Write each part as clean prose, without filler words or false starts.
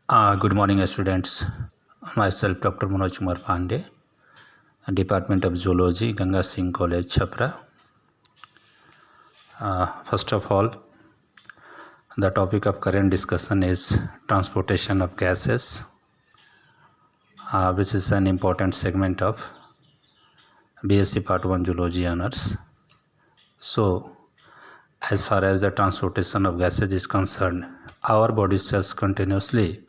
Good morning, students. Myself, Dr. Manoj Kumar Pandey, Department of Zoology, Ganga Singh College, Chhapra. First of all, the topic of current discussion is transportation of gases, which is an important segment of BSc Part 1 Zoology Honors. So, as far as the transportation of gases is concerned, our body cells continuously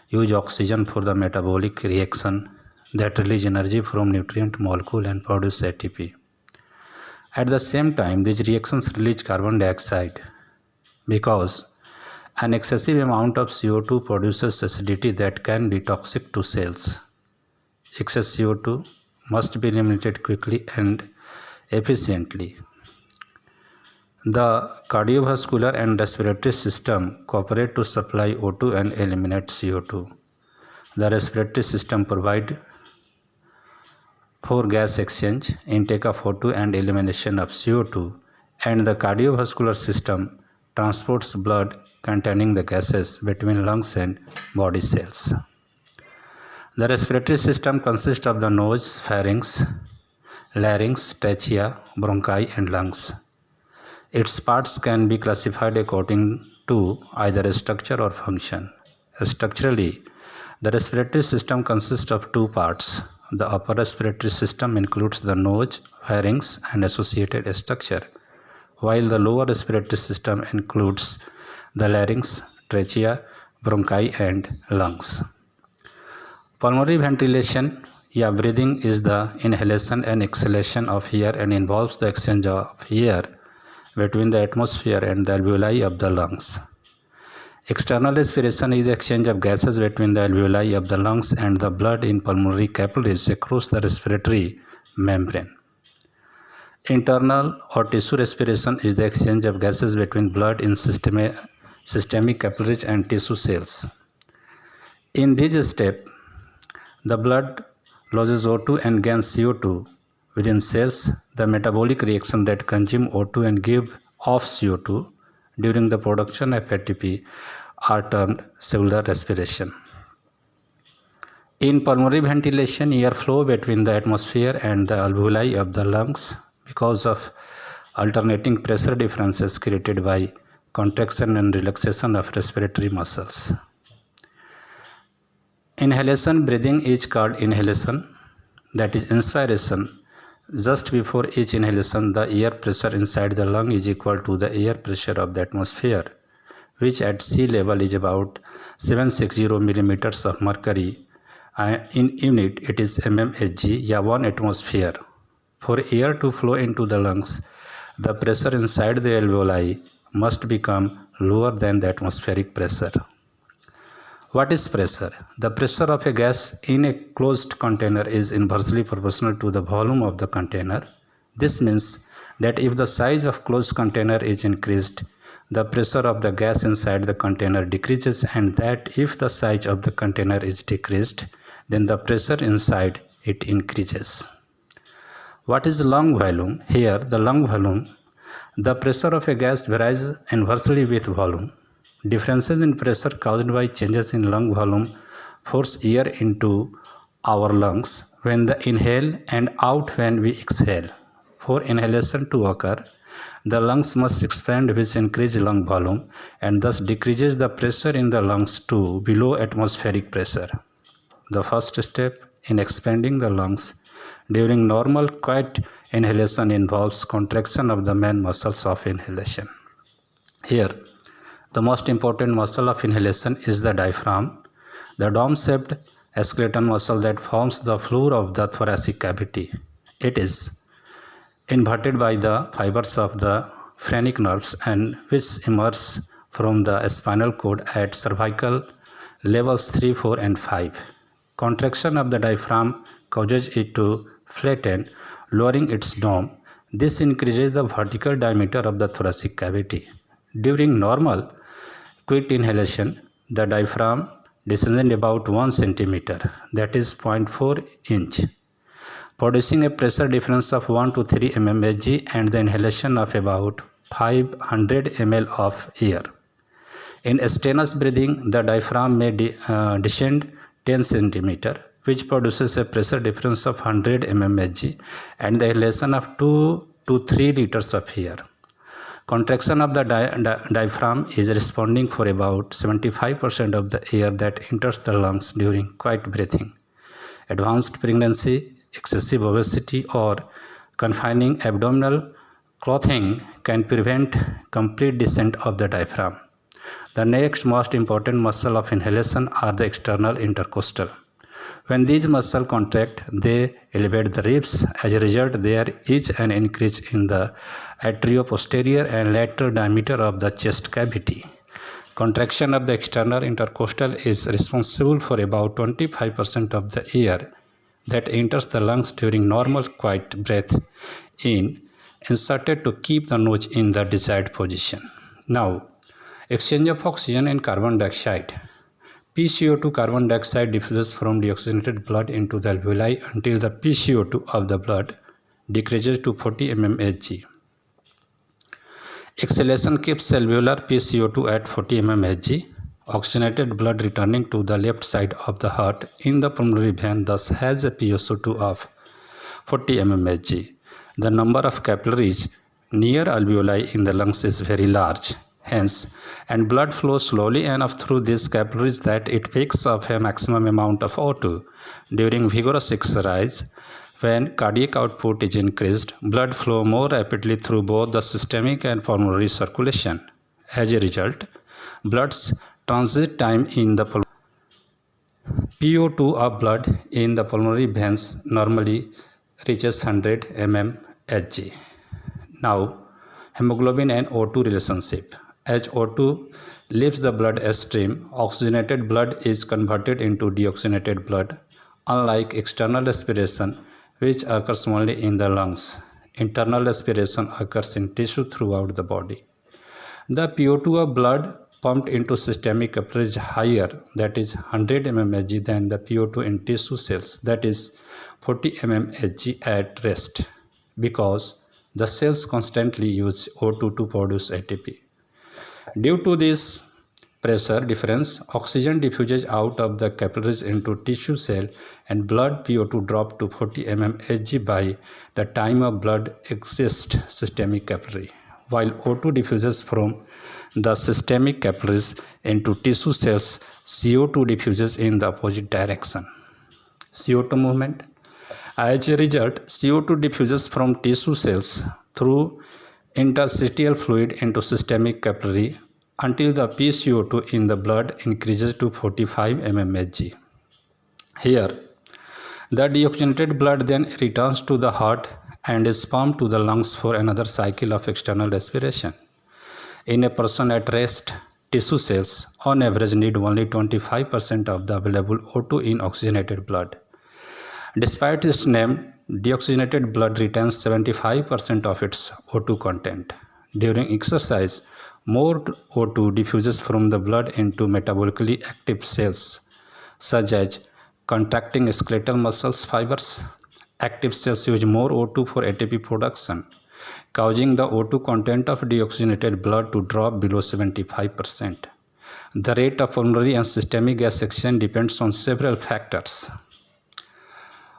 use oxygen for the metabolic reaction that release energy from nutrient molecule and produce ATP. At the same time, these reactions release carbon dioxide because an excessive amount of CO2 produces acidity that can be toxic to cells. Excess CO2 must be eliminated quickly and efficiently. The cardiovascular and respiratory system cooperate to supply O2 and eliminate CO2. The respiratory system provides for gas exchange, intake of O2 and elimination of CO2, and the cardiovascular system transports blood containing the gases between lungs and body cells. The respiratory system consists of the nose, pharynx, larynx, trachea, bronchi, and lungs. Its parts can be classified according to either structure or function. Structurally, the respiratory system consists of two parts. The upper respiratory system includes the nose, pharynx, and associated structure, while the lower respiratory system includes the larynx, trachea, bronchi, and lungs. Pulmonary ventilation, breathing, is the inhalation and exhalation of air and involves the exchange of air between the atmosphere and the alveoli of the lungs. External respiration is the exchange of gases between the alveoli of the lungs and the blood in pulmonary capillaries across the respiratory membrane. Internal or tissue respiration is the exchange of gases between blood in systemic capillaries and tissue cells. In this step, the blood loses O2 and gains CO2. Within cells, the metabolic reaction that consume O2 and give off CO2 during the production of ATP are termed cellular respiration. In pulmonary ventilation, air flow between the atmosphere and the alveoli of the lungs because of alternating pressure differences created by contraction and relaxation of respiratory muscles. Inhalation breathing is called inhalation, that is inspiration. Just before each inhalation, the air pressure inside the lung is equal to the air pressure of the atmosphere, which at sea level is about 760 millimeters of mercury. In unit, it is mmHg, 1 atmosphere. For air to flow into the lungs, the pressure inside the alveoli must become lower than the atmospheric pressure. What is pressure? The pressure of a gas in a closed container is inversely proportional to the volume of the container. This means that if the size of closed container is increased, the pressure of the gas inside the container decreases, and that if the size of the container is decreased, then the pressure inside it increases. What is lung volume? Here, the lung volume, the pressure of a gas varies inversely with volume. Differences in pressure caused by changes in lung volume force air into our lungs when we inhale and out when we exhale. For inhalation to occur, the lungs must expand, which increases lung volume and thus decreases the pressure in the lungs to below atmospheric pressure. The first step in expanding the lungs during normal quiet inhalation involves contraction of the main muscles of inhalation. Here, the most important muscle of inhalation is the diaphragm, the dome-shaped skeletal muscle that forms the floor of the thoracic cavity. It is inverted by the fibers of the phrenic nerves and which emerge from the spinal cord at cervical levels 3, 4, and 5. Contraction of the diaphragm causes it to flatten, lowering its dome. This increases the vertical diameter of the thoracic cavity. During normal quick inhalation, the diaphragm descends about 1 centimeter, that is 0.4 inch, producing a pressure difference of 1 to 3 mmHg and the inhalation of about 500 ml of air. In strenuous breathing, the diaphragm may descend 10 cm, which produces a pressure difference of 100 mmHg and the inhalation of 2 to 3 liters of air. Contraction of the diaphragm is responding for about 75% of the air that enters the lungs during quiet breathing. Advanced pregnancy, excessive obesity, or confining abdominal clothing can prevent complete descent of the diaphragm. The next most important muscle of inhalation are the external intercostal. When these muscles contract, they elevate the ribs. As a result, there is an increase in the atrioposterior and lateral diameter of the chest cavity. Contraction of the external intercostal is responsible for about 25% of the air that enters the lungs during normal quiet breath inserted to keep the nose in the desired position. Now, exchange of oxygen and carbon dioxide. PCO2 carbon dioxide diffuses from deoxygenated blood into the alveoli until the PCO2 of the blood decreases to 40 mmHg. Exhalation keeps alveolar PCO2 at 40 mmHg. Oxygenated blood returning to the left side of the heart in the pulmonary vein thus has a PCO2 of 40 mmHg. The number of capillaries near alveoli in the lungs is very large. Hence, and blood flows slowly enough through these capillaries that it picks up a maximum amount of O2. During vigorous exercise, when cardiac output is increased, blood flow more rapidly through both the systemic and pulmonary circulation. As a result, blood's transit time in the PO2 of blood in the pulmonary veins normally reaches 100 mmHg. Now, hemoglobin and O2 relationship. As O2 leaves the bloodstream, oxygenated blood is converted into deoxygenated blood. Unlike external respiration, which occurs only in the lungs, internal respiration occurs in tissue throughout the body. The PO2 of blood pumped into systemic capillaries is higher, that is 100 mmHg, than the PO2 in tissue cells, that is 40 mmHg at rest, because the cells constantly use O2 to produce ATP. Due to this pressure difference, oxygen diffuses out of the capillaries into tissue cell and blood PO2 drops to 40 mmHg by the time of blood exits systemic capillary, while O2 diffuses from the systemic capillaries into tissue cells. CO2 diffuses in the opposite direction. CO2 movement. As a result, CO2 diffuses from tissue cells through interstitial fluid into systemic capillary until the PCO2 in the blood increases to 45 mmHg. Here, the deoxygenated blood then returns to the heart and is pumped to the lungs for another cycle of external respiration. In a person at rest, tissue cells on average need only 25% of the available O2 in oxygenated blood. Despite its name, deoxygenated blood retains 75% of its O2 content. During exercise, more O2 diffuses from the blood into metabolically active cells, such as contracting skeletal muscles fibers. Active cells use more O2 for ATP production, causing the O2 content of deoxygenated blood to drop below 75%. The rate of pulmonary and systemic gas exchange depends on several factors.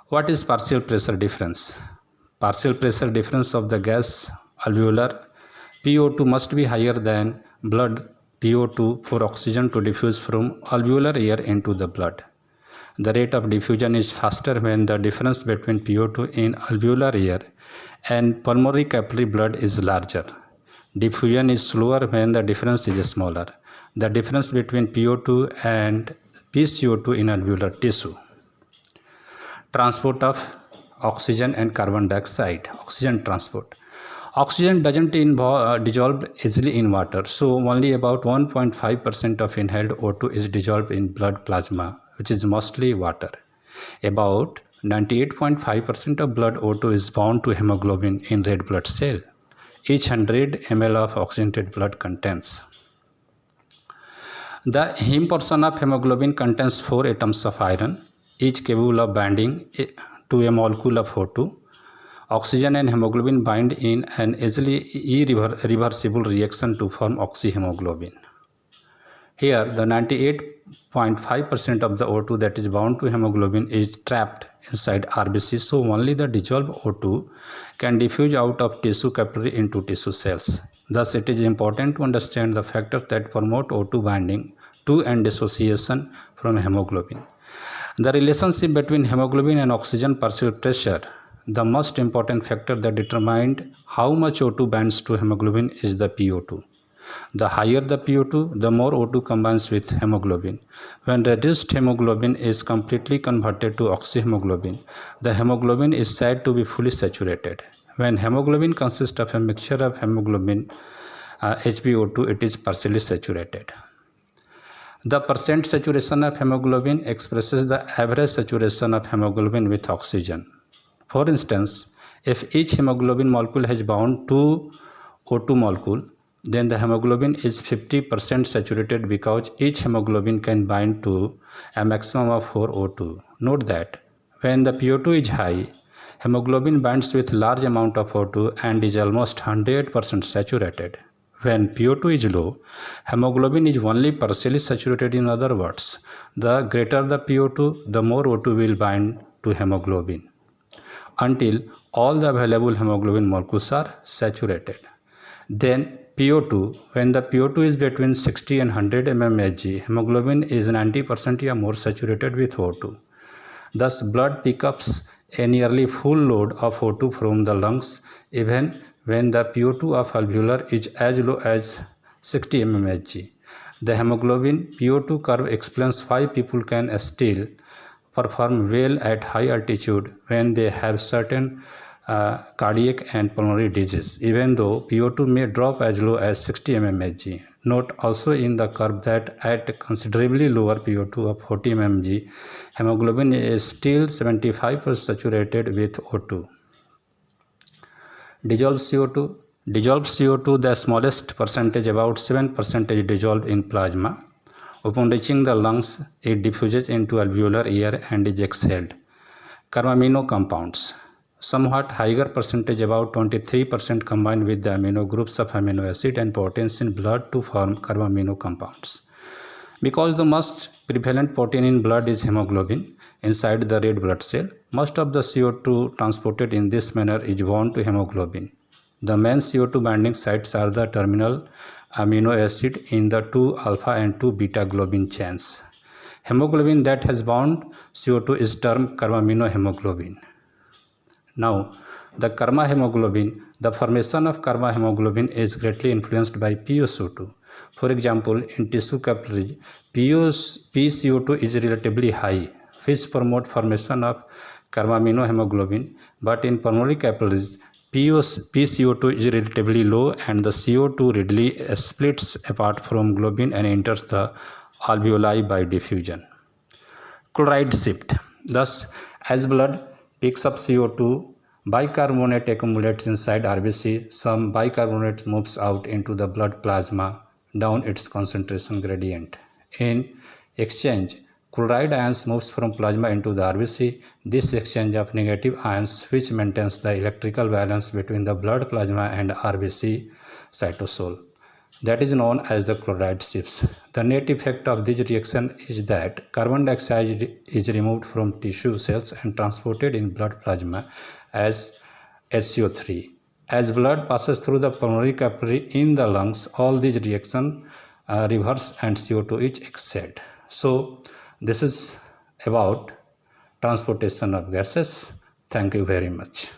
What is partial pressure difference? Partial pressure difference of the gas alveolar PO2 must be higher than blood PO2 for oxygen to diffuse from alveolar air into the blood. The rate of diffusion is faster when the difference between PO2 in alveolar air and pulmonary capillary blood is larger. Diffusion is slower when the difference is smaller. The difference between PO2 and PCO2 in alveolar tissue. Transport of oxygen and carbon dioxide. Oxygen transport. Oxygen doesn't dissolve easily in water, so only about 1.5% of inhaled O2 is dissolved in blood plasma, which is mostly water. About 98.5% of blood O2 is bound to hemoglobin in red blood cell. Each 100 ml of oxygenated blood contains. The heme portion of hemoglobin contains 4 atoms of iron, each capable of binding to a molecule of O2. Oxygen and hemoglobin bind in an easily irreversible reaction to form oxyhemoglobin. Here, the 98.5% of the O2 that is bound to hemoglobin is trapped inside RBC, so only the dissolved O2 can diffuse out of tissue capillary into tissue cells. Thus, it is important to understand the factors that promote O2 binding to and dissociation from hemoglobin. The relationship between hemoglobin and oxygen partial pressure, the most important factor that determined how much O2 binds to hemoglobin, is the PO2. The higher the PO2, the more O2 combines with hemoglobin. When reduced hemoglobin is completely converted to oxyhemoglobin, the hemoglobin is said to be fully saturated. When hemoglobin consists of a mixture of hemoglobin, HbO2, it is partially saturated. The percent saturation of hemoglobin expresses the average saturation of hemoglobin with oxygen. For instance, if each hemoglobin molecule has bound to O2 molecule, then the hemoglobin is 50% saturated because each hemoglobin can bind to a maximum of 4 O2. Note that when the PO2 is high, hemoglobin binds with large amount of O2 and is almost 100% saturated. When PO2 is low, hemoglobin is only partially saturated. In other words, the greater the PO2, the more O2 will bind to hemoglobin until all the available hemoglobin molecules are saturated. Then PO2, when the PO2 is between 60 and 100 mmHg, hemoglobin is 90% or more saturated with O2. Thus, blood picks up a nearly full load of O2 from the lungs even when the PO2 of alveolar is as low as 60 mmHg. The hemoglobin PO2 curve explains why people can still perform well at high altitude when they have certain cardiac and pulmonary disease, even though PO2 may drop as low as 60 mmHg. Note also in the curve that at considerably lower PO2 of 40 mmHg, hemoglobin is still 75% saturated with O2. Dissolved CO2. Dissolved CO2, the smallest percentage, about 7%, is dissolved in plasma. Upon reaching the lungs, it diffuses into alveolar air and is exhaled. Carbamino compounds. Somewhat higher percentage, about 23%, combine with the amino groups of amino acid and proteins in blood to form carbamino compounds. Because the most prevalent protein in blood is hemoglobin inside the red blood cell, most of the CO2 transported in this manner is bound to hemoglobin. The main CO2 binding sites are the terminal amino acid in the 2 alpha and 2 beta globin chains. Hemoglobin that has bound CO2 is termed carbamino hemoglobin. Now, the karma hemoglobin, the formation of karma hemoglobin is greatly influenced by PaCO2. For example, in tissue capillary, PaCO2 is relatively high, which promote formation of carbamino hemoglobin, but in pulmonary capillaries, PaCO2 is relatively low and the CO2 readily splits apart from globin and enters the alveoli by diffusion. Chloride shift. Thus, as blood picks up CO2, bicarbonate accumulates inside RBC. Some bicarbonate moves out into the blood plasma down its concentration gradient. In exchange, chloride ions moves from plasma into the RBC. This exchange of negative ions, which maintains the electrical balance between the blood plasma and RBC cytosol, that is known as the chloride shifts. The net effect of this reaction is that carbon dioxide is removed from tissue cells and transported in blood plasma as HCO3. As blood passes through the pulmonary capillary in the lungs, all these reactions reverse and CO2 is exhaled. So, this is about transportation of gases. Thank you very much.